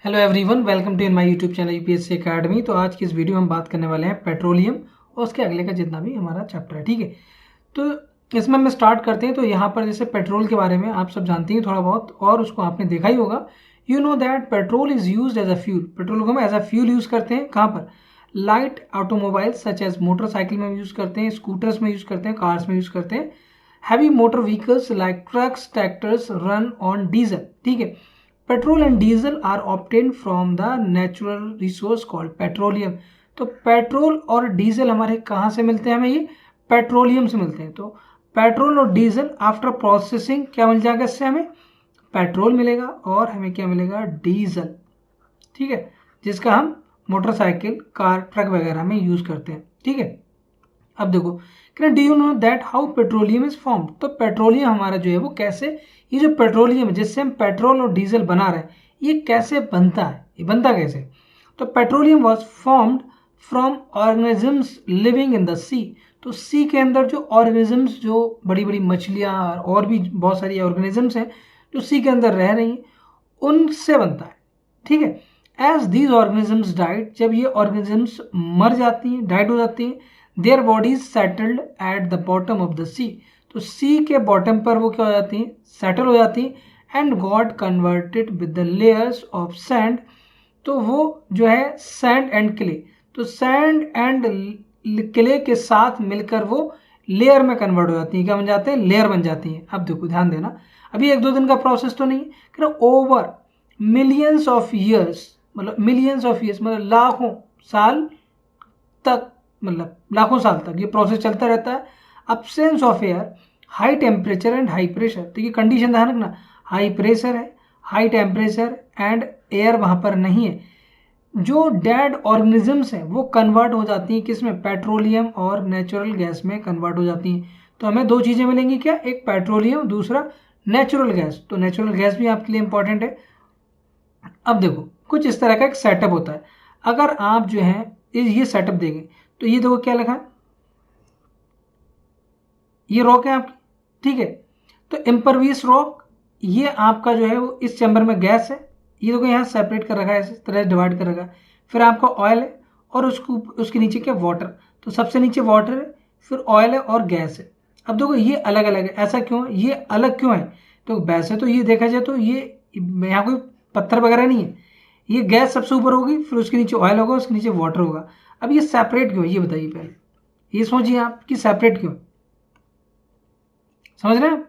Hello everyone, welcome to in my YouTube channel UPSC academy. तो आज की इस वीडियो में हम बात करने वाले हैं पेट्रोलियम और उसके अगले का जितना भी हमारा चैप्टर है। ठीक है, तो इसमें हम स्टार्ट करते हैं। तो यहाँ पर जैसे पेट्रोल के बारे में आप सब जानते हैं थोड़ा बहुत, और उसको आपने देखा ही होगा। You know that petrol is use as a fuel. Petrol को हम एज अ फ्यूल यूज करते हैं। कहाँ पर? Light automobiles such as motorcycle में यूज करते हैं, स्कूटर्स में यूज करते हैं, कार्स में यूज करते हैं। Heavy motor vehicles like trucks, tractors run on diesel. ठीक है, petrol and diesel are obtain from the natural resource called petroleum. तो पेट्रोल और डीजल हमारे कहाँ से मिलते हैं? हमें ये पेट्रोलियम से मिलते हैं। तो पेट्रोल और डीजल आफ्टर प्रोसेसिंग क्या मिल जाएगा? इससे हमें पेट्रोल मिलेगा और हमें क्या मिलेगा? डीजल। ठीक है, जिसका हम मोटरसाइकिल, कार, ट्रक वगैरह में यूज करते हैं। ठीक है, अब देखो, do you know that how petroleum is formed? तो पेट्रोलियम हमारा जो है वो कैसे, ये जो पेट्रोलियम है जिससे हम पेट्रोल और डीजल बना रहे हैं, ये कैसे बनता है? ये बनता कैसे? तो petroleum was formed from organisms living in the sea. तो सी के अंदर जो ऑर्गेनिजम्स, जो बड़ी बड़ी मछलियाँ और भी बहुत सारी ऑर्गेनिजम्स हैं जो सी के अंदर रह रही हैं, उनसे बनता है। ठीक है, एज दीज ऑर्गेनिजम्स डाइड, जब ये ऑर्गेनिजम्स मर जाती हैं, डाइड हो जाती हैं, their bodies settled at the bottom of the sea. तो सी के बॉटम पर वो क्या हो जाती हैं? सेटल हो जाती हैं। And God converted with the layers of sand. तो वो जो है सैंड एंड क्ले, तो सैंड एंड क्ले के साथ मिलकर वो लेयर में कन्वर्ट हो जाती हैं। क्या बन जाते हैं? लेयर बन जाती हैं। अब देखो, ध्यान देना, अभी एक दो दिन का प्रोसेस तो नहीं है। ओवर मिलियंस ऑफ ईयर्स, मतलब मिलियंस ऑफ ईयर्स मतलब लाखों साल तक, मतलब लाखों साल तक ये प्रोसेस चलता रहता है। Absence of air, high temperature and high pressure. तो ये कंडीशन ध्यान रखना, हाई प्रेशर है, हाई टेम्परेचर एंड एयर वहां पर नहीं है। जो डेड ऑर्गेनिजम्स हैं वो कन्वर्ट हो जाती हैं किस में? पेट्रोलियम और नेचुरल गैस में कन्वर्ट हो जाती हैं। तो हमें दो चीजें मिलेंगी, क्या? एक पेट्रोलियम, दूसरा नेचुरल गैस। तो नेचुरल गैस भी आपके लिए इंपॉर्टेंट है। अब देखो, कुछ इस तरह का एक सेटअप होता है। अगर आप जो है ये सेटअप देंगे तो ये देखो क्या लिखा है, ये रॉक है आपकी। ठीक है, तो इम्परवियस रॉक, ये आपका जो है वो इस चैम्बर में गैस है। ये देखो यहाँ सेपरेट कर रखा है, इस तरह डिवाइड कर रखा है। फिर आपका ऑयल है और उसको उसके नीचे क्या? वाटर। तो सबसे नीचे वाटर है, फिर ऑयल है और गैस है। अब देखो ये अलग अलग है, ऐसा क्यों है? ये अलग क्यों है? तो वैसे तो ये देखा जाए तो ये यहाँ कोई पत्थर वगैरह नहीं है। ये गैस सबसे ऊपर होगी, फिर उसके नीचे ऑयल होगा, उसके नीचे वाटर होगा। अब ये सेपरेट क्यों है ये बताइए पहले, ये सोचिए आप कि सेपरेट क्यों? समझ रहे हैं आप?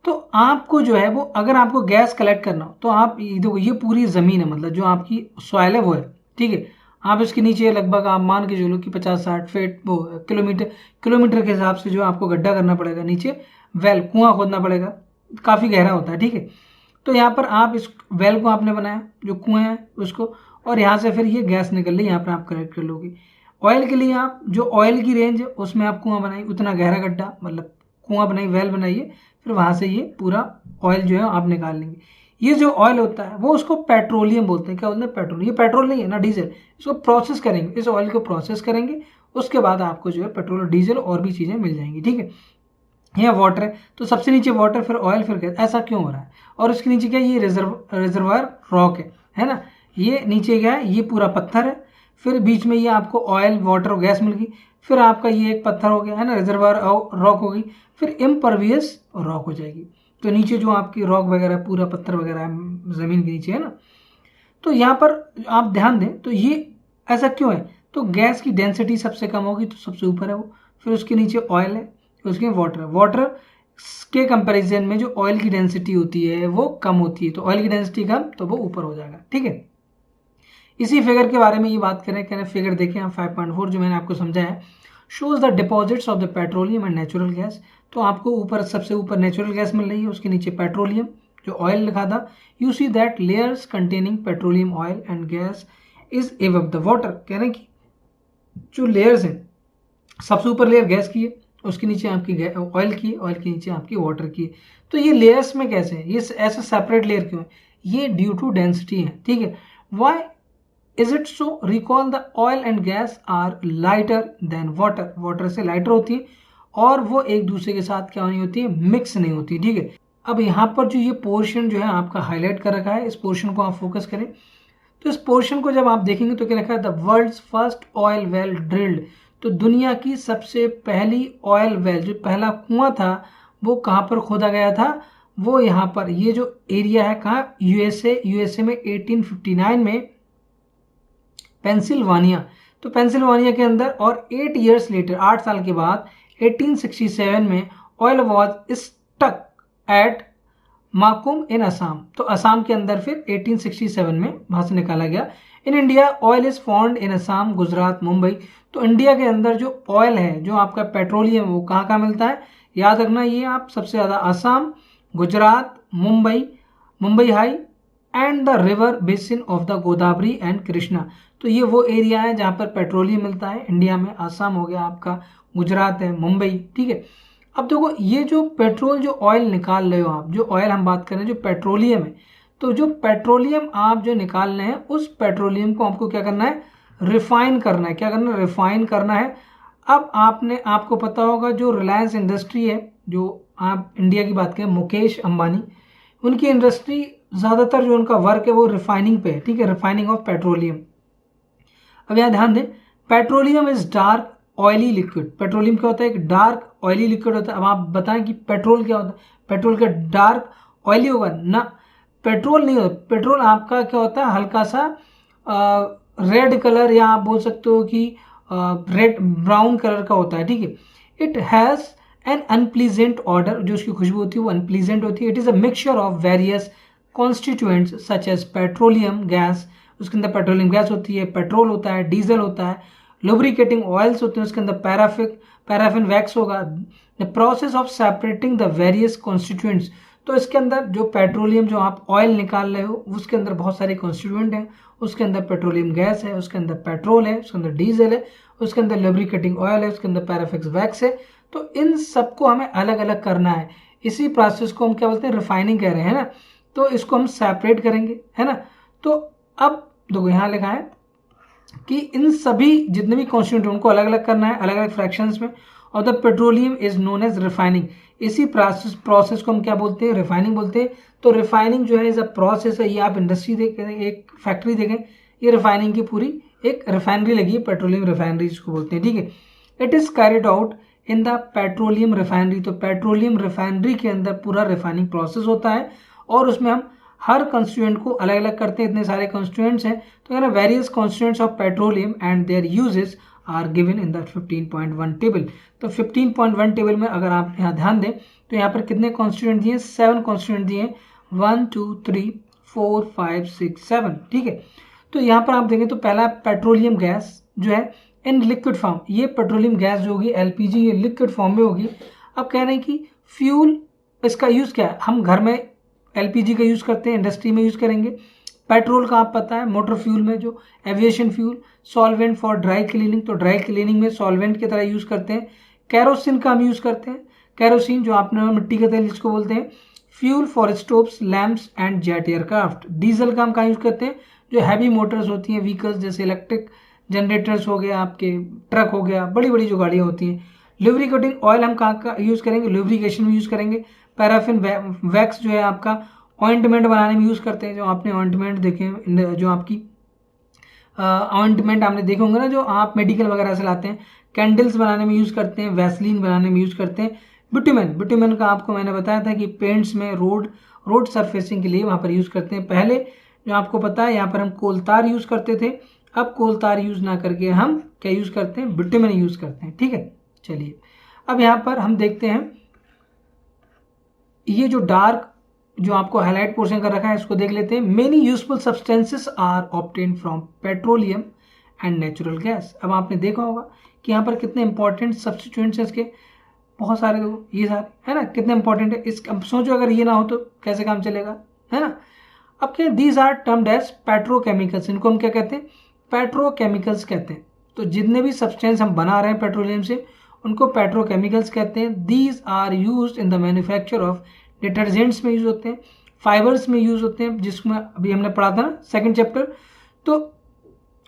तो आपको जो है वो, अगर आपको गैस कलेक्ट करना हो तो आप देखो, ये पूरी ज़मीन है, मतलब जो आपकी सॉइल है वो है। ठीक है, आप इसके नीचे लगभग आप मान के चलो कि 50-60 फीट वो किलोमीटर किलोमीटर के हिसाब से जो आपको गड्ढा करना पड़ेगा नीचे, वेल कुआं खोदना पड़ेगा, काफ़ी गहरा होता है। ठीक है, तो यहाँ पर आप इस वेल को आपने बनाया, जो कुएं है उसको, और यहाँ से फिर ये गैस निकल रही है, यहाँ पर आप कनेक्ट कर लोगे। ऑयल के लिए आप जो ऑयल की रेंज है उसमें आप कुआं बनाइए, उतना गहरा गड्ढा, मतलब कुआं बनाइए, वेल बनाइए, फिर वहाँ से ये पूरा ऑयल जो है आप निकाल लेंगे। ये जो ऑयल होता है वो उसको पेट्रोलियम बोलते हैं। क्या बोलते हैं? पेट्रोल। ये पेट्रोल नहीं है ना, डीजल। इसको प्रोसेस करेंगे, इस ऑयल को प्रोसेस करेंगे, उसके बाद आपको जो है पेट्रोल और डीजल और भी चीज़ें मिल जाएंगी। ठीक है, यहाँ वाटर है तो सबसे नीचे वाटर, फिर ऑयल, फिर गैस। ऐसा क्यों हो रहा है? और उसके नीचे क्या? ये रिजर्वायर रॉक है ना। ये नीचे क्या है? ये पूरा पत्थर है। फिर बीच में ये आपको ऑयल, वाटर और गैस मिल गई। फिर आपका ये एक पत्थर हो गया है ना, रिजर्वायर रॉक हो गई। फिर इम्परवियस रॉक हो जाएगी। तो नीचे जो आपकी रॉक वगैरह, पूरा पत्थर वगैरह है जमीन के नीचे, है ना। तो यहाँ पर आप ध्यान दें तो ये ऐसा क्यों है? तो गैस की डेंसिटी सबसे कम होगी तो सबसे ऊपर है वो, फिर उसके नीचे ऑयल है, फिर उसके वाटर है। वाटर के कंपैरिजन में जो ऑयल की डेंसिटी होती है वो कम होती है, तो ऑयल की डेंसिटी कम तो वो ऊपर हो जाएगा। ठीक है, इसी फिगर के बारे में ये बात करें, कहना फिगर देखें हम 5.4 जो मैंने आपको समझाया, shows the deposits of the petroleum and natural gas. तो आपको ऊपर, सबसे ऊपर नेचुरल गैस मिल रही है, उसके नीचे पेट्रोलियम, जो ऑयल लिखा था। You see that layers containing petroleum, oil and gas is above the water. कह रहे हैं कि जो लेयर्स हैं, सबसे ऊपर लेयर गैस की है, उसके नीचे आपकी ऑयल की है, ऑयल के नीचे आपकी वाटर की है। तो ये लेयर्स में कैसे है? ये ऐसे सेपरेट लेयर क्यों है? ये ड्यू टू डेंसिटी है। ठीक है, why is it so? Recall the oil and gas are lighter than water. Water से लाइटर होती है और वो एक दूसरे के साथ क्या नहीं होती है? मिक्स नहीं होती। ठीक है, अब यहाँ पर जो ये पोर्शन जो है आपका हाईलाइट कर रखा है, इस पोर्शन को आप फोकस करें। तो इस पोर्शन को जब आप देखेंगे तो क्या लिखा है, the world's first oil well drilled, तो दुनिया की सबसे पहली ऑयल वेल, जो पहला कुआं था वो कहाँ पर खोदा गया था, वो यहाँ पर, ये जो एरिया है कहाँ, यूएसए में 1859 में पेंसिल्वानिया, तो पेंसिल्वानिया के अंदर। और 8 ईयर्स लेटर, 8 साल के बाद 1867 में oil was stuck at Makum इन असम, तो असम के अंदर फिर 1867 में वहां से निकाला गया। In India oil is found in Assam, Gujarat, Mumbai, तो इंडिया के अंदर जो ऑयल है, जो आपका पेट्रोलियम, वो कहाँ कहाँ मिलता है, याद रखना ये आप, सबसे ज़्यादा Assam, Gujarat, Mumbai high and the river basin of the Godavari and Krishna, तो ये वो एरिया है जहाँ पर पेट्रोलियम मिलता है इंडिया में। असम हो गया आपका, गुजरात है, मुंबई, ठीक है। अब देखो ये जो पेट्रोल, जो ऑयल निकाल रहे हो आप, जो ऑयल हम बात कर रहे हैं, जो पेट्रोलियम है, तो जो पेट्रोलियम आप जो निकाल रहे हैं, उस पेट्रोलियम को आपको क्या करना है, रिफाइन करना है। क्या करना है, रिफाइन करना है। अब आपको पता होगा जो रिलायंस इंडस्ट्री है, जो आप इंडिया की बात करें, मुकेश अंबानी, उनकी इंडस्ट्री ज़्यादातर जो उनका वर्क है वो रिफाइनिंग पे है, ठीक है, रिफाइनिंग ऑफ पेट्रोलियम। अब यहाँ ध्यान दें, petroleum is dark oily liquid, petroleum क्या होता है, एक डार्क ऑयली लिक्विड होता है। अब आप बताएं कि पेट्रोल क्या होता है, पेट्रोल का डार्क ऑयली होगा ना, पेट्रोल नहीं होता, पेट्रोल आपका क्या होता है, हल्का सा रेड कलर, या आप बोल सकते हो कि रेड ब्राउन कलर का होता है, ठीक है। It has an unpleasant order, जो उसकी खुशबू होती है वो अनप्लीजेंट होती है। It is a mixture of various constituents such as petroleum gas, उसके अंदर पेट्रोलियम गैस होती है, पेट्रोल होता है, डीजल होता है, लुब्रिकेटिंग ऑयल्स होते हैं, उसके अंदर पैराफिन वैक्स होगा। The process of separating the various constituents, तो इसके अंदर जो पेट्रोलियम, जो आप ऑयल निकाल रहे हो, उसके अंदर बहुत सारे कॉन्स्टिट्यूएंट हैं। उसके अंदर पेट्रोलियम गैस है, उसके अंदर पेट्रोल है, उसके अंदर डीजल है, उसके अंदर लुब्रिकेटिंग ऑयल है, उसके अंदर पैराफिन वैक्स है। तो इन सबको हमें अलग अलग करना है। इसी प्रोसेस को हम क्या बोलते हैं, रिफाइनिंग कह रहे हैं ना। तो इसको हम सेपरेट करेंगे, है ना। तो अब देखो यहाँ लिखा है कि इन सभी जितने भी कॉन्स्टिट्यूएंट उनको अलग अलग करना है, अलग अलग फ्रैक्शंस में। और the petroleum is known as refining, इसी प्रोसेस को हम क्या बोलते हैं, रिफाइनिंग बोलते हैं। तो रिफाइनिंग जो है इज अ प्रोसेस है। ये आप इंडस्ट्री देखें, एक फैक्ट्री देखें, ये रिफाइनिंग की पूरी एक रिफाइनरी लगी है, पेट्रोलियम रिफाइनरी जिसको बोलते हैं, ठीक है। It is carried out in the petroleum refinery, तो पेट्रोलियम रिफाइनरी के अंदर पूरा रिफाइनिंग प्रोसेस होता है, और उसमें हम हर कंस्टिट्यूएंट को अलग अलग करते हैं। इतने सारे कंस्टिट्यूएंट्स हैं, तो कहना various constituents of petroleum and their uses are given in the 15.1 table. तो 15.1 टेबल में अगर आप यहाँ ध्यान दें तो यहाँ पर कितने कॉन्स्टिट्यूएंट दिए, 7 कॉन्स्टिट्यूएंट दिए, 1 2 3 4 5 6 7, ठीक है। तो यहाँ पर आप देखें तो पहला पेट्रोलियम गैस जो है इन लिक्विड फॉर्म, ये पेट्रोलियम गैस जो होगी एलपीजी, ये लिक्विड फॉर्म में होगी। अब कह रहे हैं कि फ्यूल, इसका यूज़ क्या है, हम घर में एलपीजी का यूज़ करते हैं, इंडस्ट्री में यूज़ करेंगे। पेट्रोल का आप पता है, मोटर फ्यूल में जो aviation fuel, solvent for dry cleaning, तो ड्राई क्लीनिंग में सॉल्वेंट की तरह यूज़ करते हैं। कैरोसिन का हम यूज़ करते हैं, कैरोसिन जो आपने मिट्टी का तेल जिसको बोलते हैं। Fuel for stoves, lamps and jet aircraft. Diesel का हम कहाँ यूज़ करते हैं, जो हैवी मोटर्स होती हैं, व्हीकल्स जैसे इलेक्ट्रिक जनरेटर्स हो गया, आपके ट्रक हो गया, बड़ी बड़ी जो गाड़ियाँ होती हैं। लुब्रिकेटिंग ऑयल हम कहाँ का यूज़ करेंगे, लुब्रिकेशन में यूज़ करेंगे। पैराफिन वैक्स जो है आपका ऑइंटमेंट बनाने में यूज़ करते हैं, जो आपने ऑइंटमेंट देखे, जो आपकी ऑइंटमेंट आपने देखे होंगे ना, जो आप मेडिकल वगैरह से लाते हैं। कैंडल्स बनाने में यूज़ करते हैं, वैसलीन बनाने में यूज़ करते हैं। बिटुमेन का आपको मैंने बताया था कि पेंट्स में, रोड सरफेसिंग के लिए वहाँ पर यूज़ करते हैं। पहले जो आपको पता है यहाँ पर हम कोलतार यूज़ करते थे, अब कोलतार यूज़ ना करके हम क्या यूज़ करते हैं, बिटुमेन यूज़ करते हैं, ठीक है। चलिए अब यहाँ पर हम देखते हैं, ये जो डार्क जो आपको हाईलाइट पोर्शन कर रखा है इसको देख लेते हैं। Many useful substances are obtain from petroleum and natural gas. अब आपने देखा होगा कि यहाँ पर कितने इंपॉर्टेंट सब्सटीट्यूएंट्स हैं इसके, बहुत सारे, देखो ये सारे, है ना, कितने इंपॉर्टेंट है। इस अब सोचो अगर ये ना हो तो कैसे काम चलेगा, है ना। अब क्या, these are termed as petrochemicals, इनको हम क्या कहते हैं, पेट्रोकेमिकल्स कहते हैं। तो जितने भी सब्सटेंस हम बना रहे हैं पेट्रोलियम से, उनको पेट्रोकेमिकल्स कहते हैं। These are used in the manufacture of, detergents में यूज होते हैं, फाइबर्स में यूज होते हैं, जिसमें अभी हमने पढ़ा था ना सेकंड चैप्टर। तो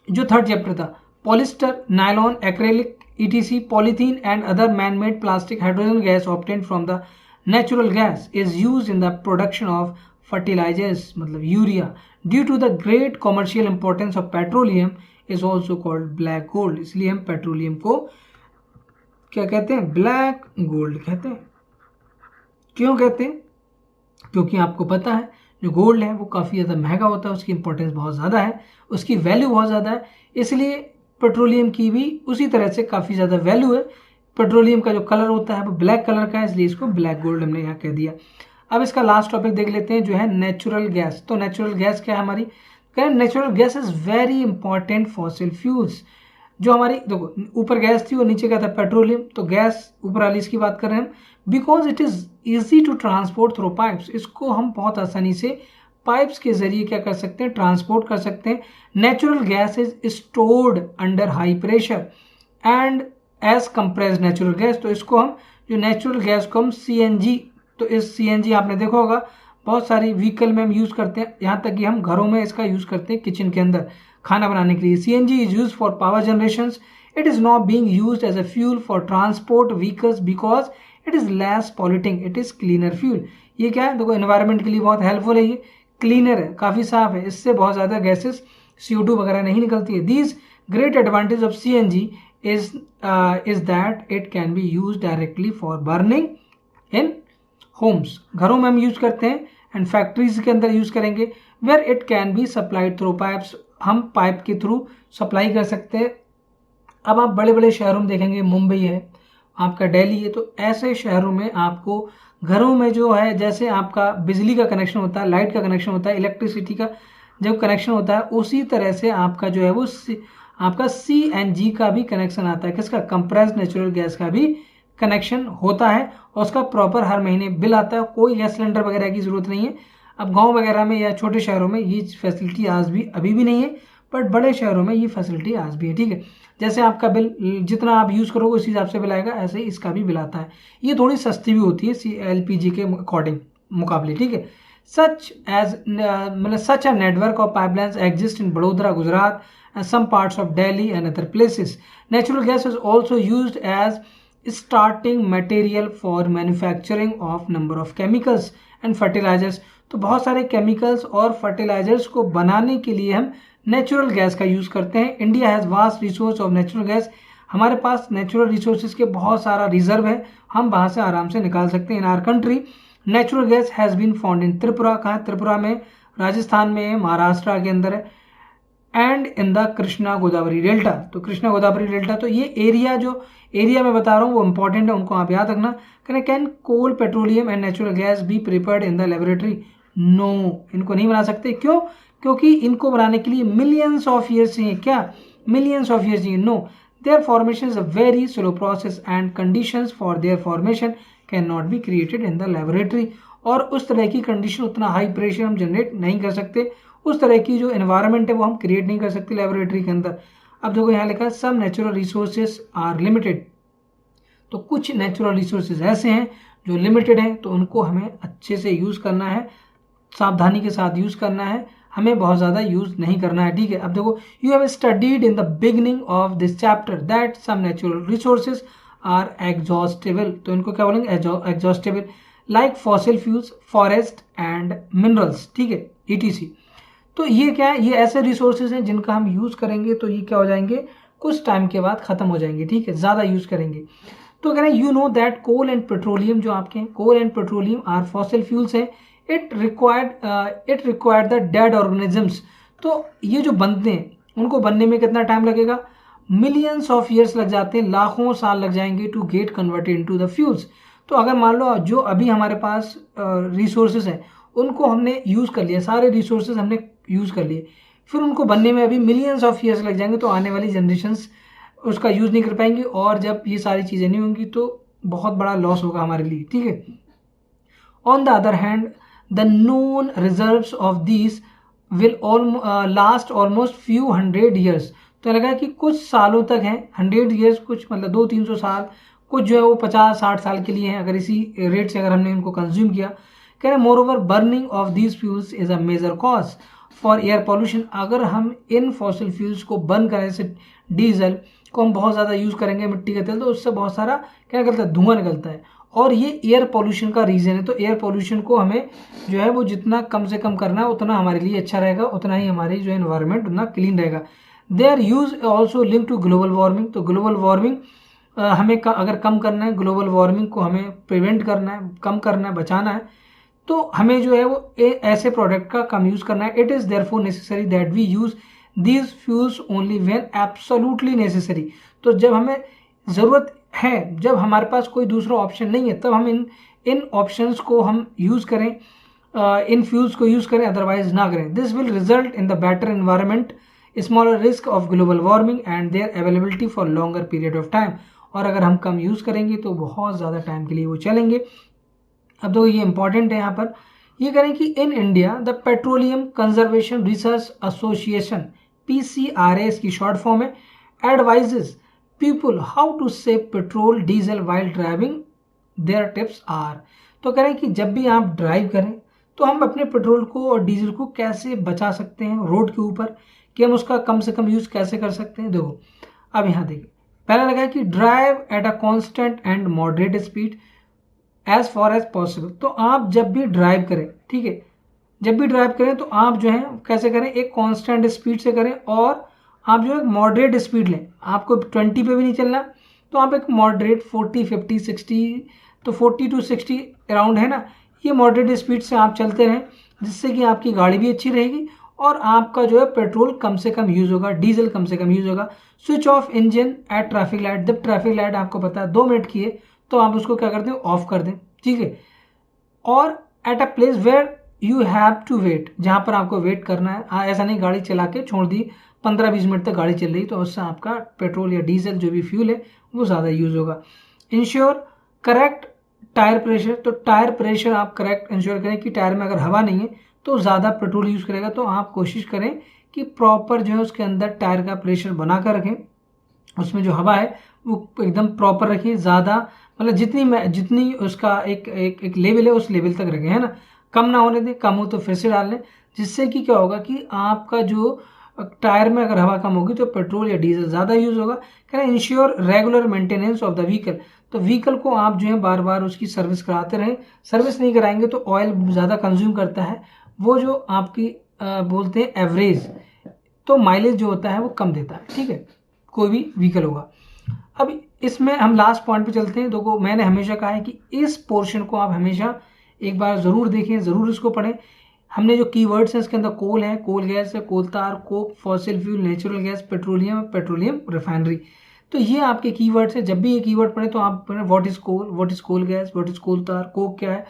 जो थर्ड चैप्टर था, polyester, nylon, acrylic, ETC, polythene and other man made plastic, hydrogen gas obtained from the natural gas is used in the production of fertilisers मतलब urea due to the great commercial importance of petroleum is also called black gold. इसलिए हम petroleum को क्या कहते हैं, black gold कहते हैं। क्यों कहते हैं? क्योंकि आपको पता है जो गोल्ड है वो काफ़ी ज़्यादा महंगा होता है, उसकी इंपॉर्टेंस बहुत ज़्यादा है, उसकी वैल्यू बहुत ज़्यादा है, इसलिए पेट्रोलियम की भी उसी तरह से काफ़ी ज़्यादा वैल्यू है। पेट्रोलियम का जो कलर होता है वो ब्लैक कलर का है, इसलिए इसको ब्लैक गोल्ड हमने यहाँ कह दिया। अब इसका लास्ट टॉपिक देख लेते हैं जो है नेचुरल गैस। तो नेचुरल गैस क्या है हमारी? कह रहे natural gas is very important fossil fuels. जो हमारी देखो ऊपर गैस थी और नीचे क्या था, पेट्रोलियम। तो गैस ऊपर वाली इसकी बात कर रहे हैं हम, because it is easy to transport through pipes. इसको हम बहुत आसानी से पाइप्स के जरिए क्या कर सकते हैं, ट्रांसपोर्ट कर सकते हैं। Natural gas is stored under high pressure and as compressed natural gas. तो इसको हम जो नेचुरल गैस को हम सीएनजी, तो इस सीएनजी आपने देखा होगा बहुत सारी व्हीकल में हम यूज़ करते हैं, यहाँ तक कि हम घरों में इसका यूज़ करते हैं किचन के अंदर खाना बनाने के लिए। CNG is use for power generation. It is not being used as a fuel for transport vehicles because it is less polluting, it is cleaner fuel. ये क्या है, देखो एनवायरनमेंट के लिए बहुत हेल्पफुल है, ये क्लीनर है, काफ़ी साफ है, इससे बहुत ज़्यादा गैसेस CO2 वगैरह नहीं निकलती है। These great advantage of CNG is that it can be used directly for burning in homes। घरों में हम यूज करते हैं एंड फैक्ट्रीज के अंदर यूज करेंगे। Where it can be supplied through pipes, हम पाइप के थ्रू सप्लाई कर सकते हैं। अब आप बड़े बड़े शहरों में देखेंगे, मुंबई है, आपका दिल्ली है, तो ऐसे शहरों में आपको घरों में जो है जैसे आपका बिजली का कनेक्शन होता है, लाइट का कनेक्शन होता है, इलेक्ट्रिसिटी का जब कनेक्शन होता है, उसी तरह से आपका जो है वो आपका CNG का भी कनेक्शन आता है। किसका? कंप्रेस्ड नेचुरल गैस का भी कनेक्शन होता है और उसका प्रॉपर हर महीने बिल आता है। कोई गैस सिलेंडर वगैरह की ज़रूरत नहीं है। अब गांव वगैरह में या छोटे शहरों में ये फैसिलिटी आज भी अभी भी नहीं है, बट बड़े शहरों में ये फैसिलिटी आज भी है। ठीक है, जैसे आपका बिल जितना आप यूज़ करोगे उस हिसाब से बिल आएगा, ऐसे ही इसका भी बिल आता है। ये थोड़ी सस्ती भी होती है LPG के अकॉर्डिंग मुकाबले। ठीक है, such a network of pipelines exist in Vadodara, Gujarat and some parts of Delhi and other places. Natural gas is also used as starting material for manufacturing of number of chemicals and fertilizers। तो बहुत सारे chemicals और fertilisers को बनाने के लिए हम natural gas का यूज़ करते हैं। India has vast resource of natural gas. हमारे पास नेचुरल रिसोर्सेज के बहुत सारा रिजर्व है, हम वहाँ से आराम से निकाल सकते हैं। In our country natural gas has been found in Tripura. कहाँ? त्रिपुरा में, राजस्थान में, महाराष्ट्र के अंदर है, and in the Krishna Godavari delta. तो कृष्णा गोदावरी डेल्टा, तो ये एरिया जो एरिया मैं बता रहा हूँ वो इंपॉर्टेंट है, उनको आप याद रखना। Can coal, petroleum and natural gas be prepared in the laboratory? No, इनको नहीं बना सकते। क्यों? क्योंकि इनको बनाने के लिए मिलियंस ऑफ ईयर्स चाहिए। क्या? मिलियंस ऑफ ईयर्स चाहिए? No, their formation is a very slow process and conditions for their formation can not be created in the laboratory. और उस तरह की कंडीशन, उतना हाई प्रेशर हम जनरेट नहीं कर सकते, उस तरह की जो एनवायरनमेंट है वो हम क्रिएट नहीं कर सकते लेबोरेटरी के अंदर। अब देखो यहाँ लिखा है some natural resources are limited. तो कुछ नेचुरल रिसोर्सेज ऐसे हैं जो लिमिटेड हैं, तो उनको हमें अच्छे से यूज़ करना है, सावधानी के साथ यूज़ करना है, हमें बहुत ज़्यादा यूज़ नहीं करना है। ठीक है, अब देखो you have studied in the beginning of this chapter that some natural resources are exhaustible. तो इनको क्या बोलेंगे? Exhaustible, like fossil fuels, forest and minerals. ठीक है, ETC। तो ये क्या है? ये ऐसे रिसोर्सेज हैं जिनका हम यूज़ करेंगे तो ये क्या हो जाएंगे, कुछ टाइम के बाद ख़त्म हो जाएंगे। ठीक है, ज़्यादा यूज़ करेंगे तो कह रहे हैं you know that coal and petroleum, जो आपके हैं coal and petroleum are fossil fuels हैं। It required the dead organisms. तो ये जो बनते हैं उनको बनने में कितना टाइम लगेगा? मिलियंस ऑफ ईयर्स लग जाते हैं, लाखों साल लग जाएंगे to get converted into the fuels. तो अगर मान लो जो अभी हमारे पास रिसोर्सेज हैं उनको हमने यूज़ कर लिया, सारे रिसोर्सेज हमने यूज़ कर लिए, फिर उनको बनने में अभी मिलियंस ऑफ ईयर्स लग जाएंगे, तो आने वाली जनरेशन्स उसका यूज़ नहीं कर पाएंगी, और जब ये सारी चीज़ें नहीं होंगी तो बहुत बड़ा लॉस होगा हमारे लिए। ठीक है, on the other hand the known reserves of these will last almost few 100 years. तो लगा कि कुछ सालों तक हैं, 100 ईयर्स, कुछ मतलब 200-300 साल, कुछ जो है वो 50-60 साल के लिए हैं, अगर इसी रेट से अगर हमने इनको कंज्यूम किया। कह रहे moreover burning of these fuels is a major cause for air pollution. अगर हम इन फॉसिल फ्यूल्स को बर्न करें, जैसे डीजल को हम बहुत ज़्यादा यूज़ करेंगे, मिट्टी का तेल, तो उससे बहुत सारा क्या निकलता है? धुआं निकलता है, और ये एयर पोल्यूशन का रीज़न है। तो एयर पोल्यूशन को हमें जो है वो जितना कम से कम करना है उतना हमारे लिए अच्छा रहेगा, उतना ही हमारी जो एनवायरनमेंट उतना क्लीन रहेगा। They are use also link to global warming. तो ग्लोबल वार्मिंग हमें अगर कम करना है, ग्लोबल वार्मिंग को हमें प्रिवेंट करना है, कम करना है, बचाना है, तो हमें जो है वो ऐसे प्रोडक्ट का कम यूज़ करना है। It is therefore necessary that we use these fuels only when absolutely necessary. तो जब हमें ज़रूरत है, जब हमारे पास कोई दूसरा ऑप्शन नहीं है, तब हम इन ऑप्शंस को हम यूज़ करें, इन फ्यूल्स को यूज़ करें, अदरवाइज ना करें। This will result in the better environment, smaller risk of global warming and their availability for longer period of time. और अगर हम कम यूज़ करेंगे तो बहुत ज़्यादा टाइम के लिए वो चलेंगे। अब तो ये इंपॉर्टेंट है यहाँ पर, ये करें कि in India the petroleum conservation research association, PCRA इसकी शॉर्ट फॉर्म है, advises people how to save petrol diesel while driving, their tips are. तो करें कि जब भी आप ड्राइव करें तो हम अपने पेट्रोल को और डीजल को कैसे बचा सकते हैं रोड के ऊपर, कि हम उसका कम से कम यूज़ कैसे कर सकते हैं। देखो अब यहाँ देखिए, पहला लगा है कि drive at a constant and moderate speed as far as possible. तो आप जब भी ड्राइव करें, ठीक है, जब भी ड्राइव करें तो आप जो है कैसे करें, एक कांस्टेंट स्पीड से करें, और आप जो है मॉडरेट स्पीड लें। आपको 20 पे भी नहीं चलना, तो आप एक मॉडरेट 40, 50, 60, तो 40 to 60 अराउंड है ना, ये मॉडरेट स्पीड से आप चलते रहें, जिससे कि आपकी गाड़ी भी अच्छी रहेगी और आपका जो है पेट्रोल कम से कम यूज़ होगा, डीजल कम से कम यूज़ होगा। Switch off engine at traffic light. जब ट्रैफिक लाइट आपको पता है 2 मिनट की है, तो आप उसको क्या करते हैं, ऑफ कर दें, ठीक है। और at a place where you have to wait, जहाँ पर आपको वेट करना है। ऐसा नहीं गाड़ी चला के छोड़ दी, 15-20 मिनट तक गाड़ी चल रही, तो उससे आपका पेट्रोल या डीजल जो भी फ्यूल है वो ज़्यादा यूज़ होगा। Ensure correct tyre pressure. तो टायर प्रेशर आप करेक्ट इंश्योर करें कि टायर में अगर हवा नहीं है तो ज़्यादा पेट्रोल यूज़ करेगा, तो आप कोशिश करें कि प्रॉपर जो है उसके अंदर टायर का प्रेशर बना कर रखें, उसमें जो हवा है वो एकदम प्रॉपर रखिए, ज़्यादा मतलब जितनी उसका एक लेवल है उस लेवल तक रखें, है ना, कम ना होने दें, कम हो तो फिर से डाल लें, जिससे कि क्या होगा कि आपका जो टायर में अगर हवा कम होगी तो पेट्रोल या डीजल ज़्यादा यूज़ होगा। कहना ensure regular maintenance of the vehicle. तो व्हीकल को आप जो है बार बार उसकी सर्विस कराते रहें, सर्विस नहीं कराएंगे तो ऑयल ज़्यादा कंज्यूम करता है, वो जो आपकी बोलते हैं एवरेज, तो माइलेज जो होता है वो कम देता है, ठीक है, कोई भी व्हीकल होगा। अब इसमें हम लास्ट पॉइंट पे चलते हैं। देखो मैंने हमेशा कहा है कि इस पोर्शन को आप हमेशा एक बार ज़रूर देखें, ज़रूर इसको पढ़ें। हमने जो कीवर्ड्स हैं इसके अंदर कोल है, कोल गैस है, कोल tar, Coke, fossil fuel, natural gas, petroleum, petroleum refinery. तो ये आपके कीवर्ड्स हैं। जब भी ये कीवर्ड पढ़े तो आप पढ़ें what is coal, what is coal gas, what is coal tar, coke क्या है,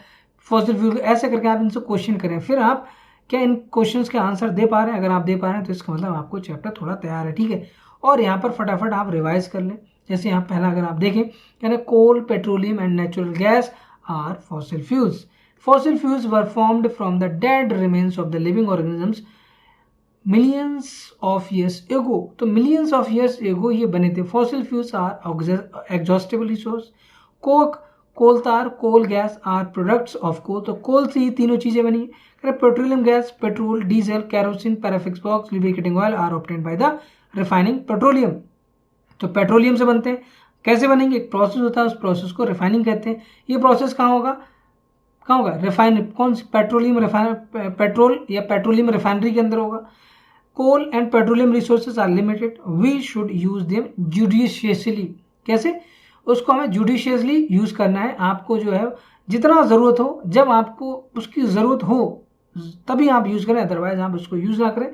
फॉसिल फ्यूल, ऐसे करके आप इनसे क्वेश्चन करें। फिर आप क्या इन क्वेश्चंस के आंसर दे पा रहे हैं? अगर आप दे पा रहे हैं तो इसका मतलब आपको चैप्टर थोड़ा तैयार है, ठीक है। और यहाँ पर फटाफट आप रिवाइज कर लें। जैसे यहाँ पहला अगर आप देखें, यानी coal, petroleum and natural gas are fossil fuels. Fossil fuels were formed from the dead remains of the living organisms millions of years ago. तो millions of years ago ये बने थे। Fossil fuels are exhaustible resource. Coke, coal tar, coal gas are products of coal. तो coal से ही तीनों चीजें बनी है। Petroleum gas, petrol, diesel, kerosene, paraffin wax, lubricating oil are obtained by the refining petroleum. तो पेट्रोलियम से बनते हैं। कैसे बनेंगे? एक प्रोसेस होता है, उस प्रोसेस को रिफाइनिंग कहते हैं। ये प्रोसेस कहाँ होगा? रिफाइन, कौन सी? पेट्रोल या पेट्रोलियम रिफाइनरी के अंदर होगा। Coal and petroleum resources are limited, we should use them judiciously. कैसे? उसको हमें जुडिशियसली यूज करना है। आपको जो है जितना ज़रूरत हो, जब आपको उसकी ज़रूरत हो तभी आप यूज़ करें, अदरवाइज आप उसको यूज़ ना करें।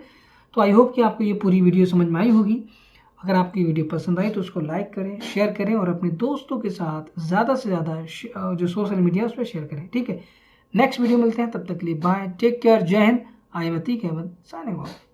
तो आई होप कि आपको ये पूरी वीडियो समझ में आई होगी। अगर आपकी वीडियो पसंद आई तो उसको लाइक करें, शेयर करें और अपने दोस्तों के साथ ज़्यादा से ज़्यादा जो सोशल मीडिया उस पर शेयर करें, ठीक है। नेक्स्ट वीडियो मिलते हैं, तब तक के लिए बाय, टेक केयर, जय हिंद। I am Atiq Ahmad, signing of.